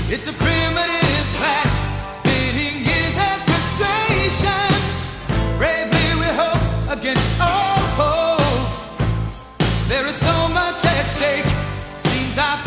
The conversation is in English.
It's a primitive clash, pitting years of frustration. Bravely we hope against all hope. There is so much at stake, seems I